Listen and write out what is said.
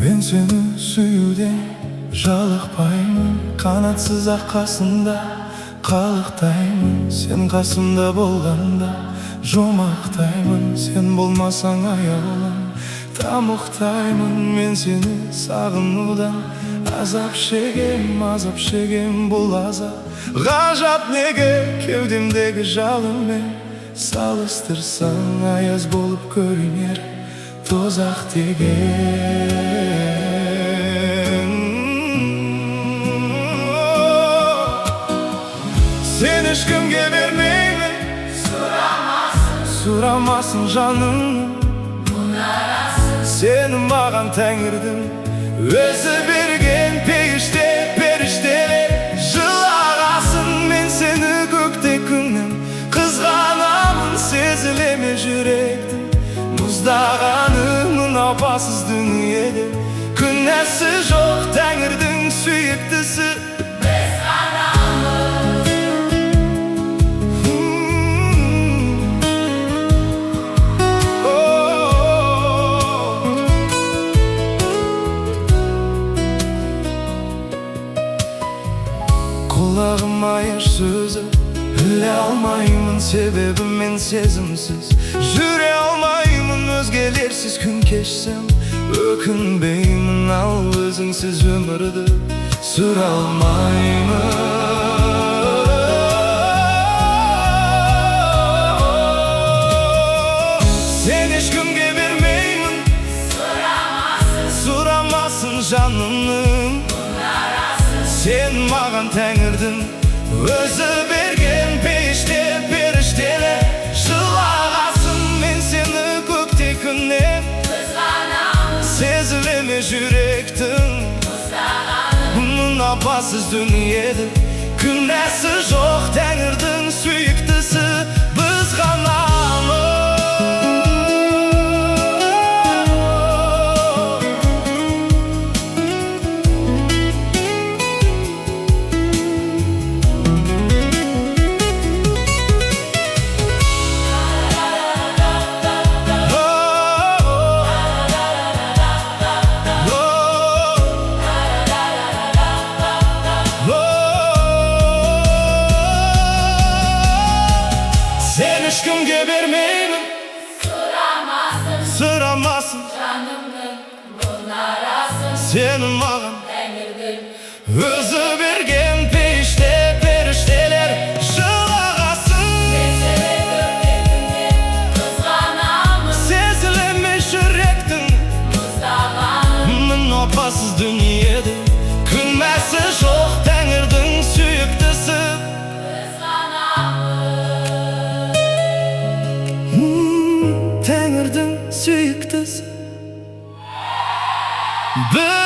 Ben seni süyüden жалықпаймын, қанатсыз ақ қасында қалықтаймын. Сен қасымда болғанда жомақтаймын, сен болмасаң аяулым тамақтаймын. Мен сені сағынудан азап шегем, бұл азап ғажап неге кеудемдегі жалынмен салыстырсаң аяз болып көрінер тозақ деген. Сен ешкімге бермеймін, сұрамасын жаным, сені маған Тәңірдің өзі берген періштелер жылағасын. Мен сені көкте күннен қызғанамын, сезілеме жүректің мұздағанын. Апасыз дүниеде күнәсі жоқ Тәңірдің сүйіктісі біз ғанамыз. Құлағым аяш сөзі біле алмаймын, себебі мен сезімсіз жүре алмаймын. Өзгелерсіз күн кешсем өкінбеймін, ал өзіңсіз өмірді сүре алмаймын. Сен ешкімге бермеймін, сұрамасын жанымның, сен маған Тәңірдің өзі берген періштелер жылағасын. Мен сені көкте күннен қызғанамын, сезілеме жүректің мұның апасыз дүниеде күнәсі жоқ Тәңірдің сүйіктісі біз ғанамыз. Sen ешкімге бермеймін, сұрамасын жанымның бұл арасын. Сені маған Тәңірдің өзі берген періштелер жылағасын. Мен сені көкте күннен қызғанамын, сезілеме жүректің мұздағанын. Апасыз дүниеде күнәсі жоқ Тәңірдің сүйіктісі біз ғанамыз. Тәңірдің сүйіктісі біз